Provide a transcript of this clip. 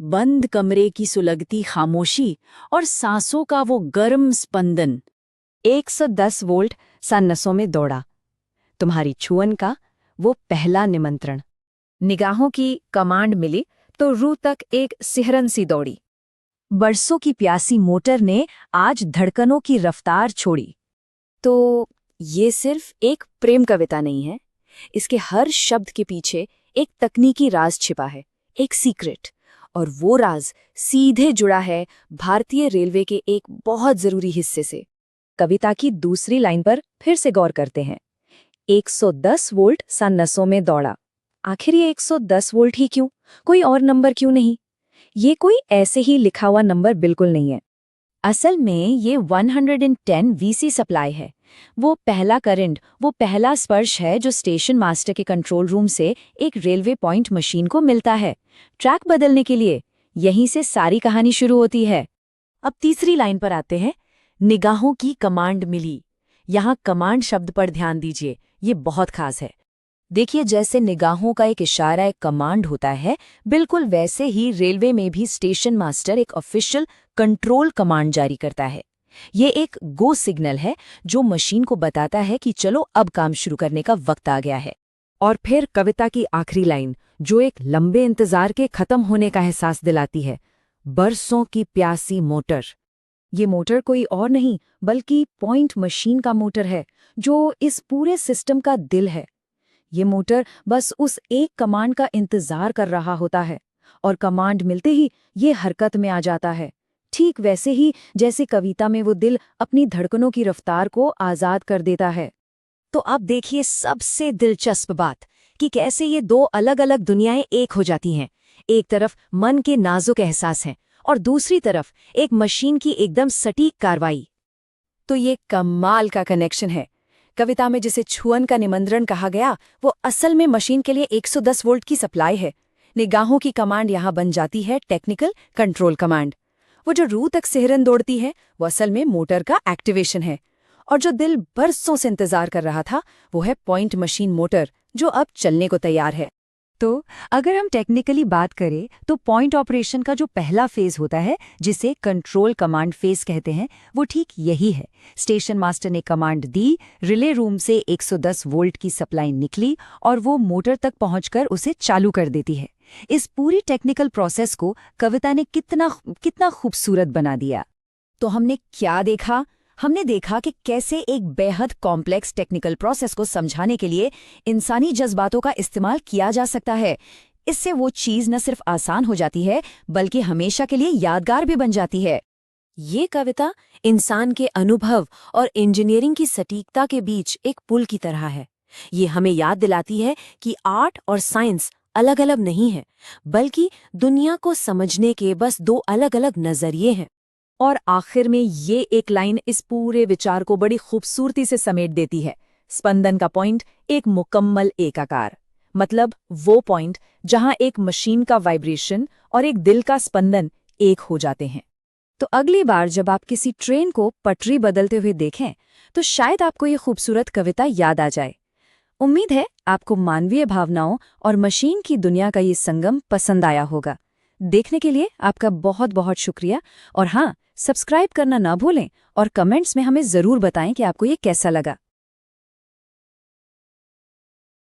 बंद कमरे की सुलगती खामोशी और सांसों का वो गर्म स्पंदन। 110 वोल्ट सा नसों में दौड़ा। तुम्हारी छुअन का वो पहला निमंत्रण। निगाहों की कमांड मिली तो रूह तक एक सिहरन सी दौड़ी। बरसों की प्यासी मोटर ने आज धड़कनों की रफ्तार छोड़ी। तो ये सिर्फ एक प्रेम कविता नहीं है, इसके हर शब्द के पीछे एक तकनीकी राज छिपा है, एक सीक्रेट। और वो राज सीधे जुड़ा है भारतीय रेलवे के एक बहुत जरूरी हिस्से से। कविता की दूसरी लाइन पर फिर से गौर करते हैं। 110 वोल्ट सा नसों में दौड़ा। आखिर ये 110 वोल्ट ही क्यों? कोई और नंबर क्यों नहीं? ये कोई ऐसे ही लिखा हुआ नंबर बिल्कुल नहीं है। असल में ये 110 वीसी सप्लाई है। वो पहला करंट, वो पहला स्पर्श है जो स्टेशन मास्टर के कंट्रोल रूम से एक रेलवे पॉइंट मशीन को मिलता है ट्रैक बदलने के लिए। यहीं से सारी कहानी शुरू होती है। अब तीसरी लाइन पर आते हैं। निगाहों की कमांड मिली। यहाँ कमांड शब्द पर ध्यान दीजिए, ये बहुत खास है। देखिए, जैसे निगाहों का एक इशारा एक कमांड होता है, बिल्कुल वैसे ही रेलवे में भी स्टेशन मास्टर एक ऑफिशियल कंट्रोल कमांड जारी करता है। ये एक गो सिग्नल है जो मशीन को बताता है कि चलो अब काम शुरू करने का वक्त आ गया है। और फिर कविता की आखिरी लाइन, जो एक लंबे इंतजार के खत्म होने का एहसास दिलाती है। बरसों की प्यासी मोटर। ये मोटर कोई और नहीं बल्कि पॉइंट मशीन का मोटर है, जो इस पूरे सिस्टम का दिल है। ये मोटर बस उस एक कमांड का इंतजार कर रहा होता है और कमांड मिलते ही ये हरकत में आ जाता है। ठीक वैसे ही जैसे कविता में वो दिल अपनी धड़कनों की रफ्तार को आजाद कर देता है। तो अब देखिए सबसे दिलचस्प बात कि कैसे ये दो अलग अलग दुनियाएं एक हो जाती हैं। एक तरफ मन के नाजुक एहसास हैं और दूसरी तरफ एक मशीन की एकदम सटीक कार्रवाई। तो ये कमाल का कनेक्शन है। कविता में जिसे छुअन का निमंत्रण कहा गया, वो असल में मशीन के लिए 110 वोल्ट की सप्लाई है। निगाहों की कमांड यहाँ बन जाती है टेक्निकल कंट्रोल कमांड। वो जो रूह तक सिहरन दौड़ती है, वो असल में मोटर का एक्टिवेशन है। और जो दिल बरसों से इंतजार कर रहा था, वो है पॉइंट मशीन मोटर, जो अब चलने को तैयार है। तो अगर हम टेक्निकली बात करें तो पॉइंट ऑपरेशन का जो पहला फेज होता है, जिसे कंट्रोल कमांड फेज कहते हैं, वो ठीक यही है। स्टेशन मास्टर ने कमांड दी, रिले रूम से 110 वोल्ट की सप्लाई निकली और वो मोटर तक पहुंचकर उसे चालू कर देती है। इस पूरी टेक्निकल प्रोसेस को कविता ने कितना खूबसूरत बना दिया। तो हमने क्या देखा? हमने देखा कि कैसे एक बेहद कॉम्प्लेक्स टेक्निकल प्रोसेस को समझाने के लिए इंसानी जज्बातों का इस्तेमाल किया जा सकता है। इससे वो चीज़ न सिर्फ आसान हो जाती है, बल्कि हमेशा के लिए यादगार भी बन जाती है। ये कविता इंसान के अनुभव और इंजीनियरिंग की सटीकता के बीच एक पुल की तरह है। ये हमें याद दिलाती है कि आर्ट और साइंस अलग अलग नहीं है, बल्कि दुनिया को समझने के बस दो अलग अलग नजरिए हैं। और आखिर में ये एक लाइन इस पूरे विचार को बड़ी खूबसूरती से समेट देती है। स्पंदन का पॉइंट एक मुकम्मल एकाकार, मतलब वो पॉइंट जहां एक मशीन का वाइब्रेशन और एक दिल का स्पंदन एक हो जाते हैं। तो अगली बार जब आप किसी ट्रेन को पटरी बदलते हुए देखें, तो शायद आपको ये खूबसूरत कविता याद आ जाए। उम्मीद है आपको मानवीय भावनाओं और मशीन की दुनिया का ये संगम पसंद आया होगा। देखने के लिए आपका बहुत बहुत शुक्रिया। और हाँ, सब्सक्राइब करना ना भूलें और कमेंट्स में हमें ज़रूर बताएं कि आपको ये कैसा लगा।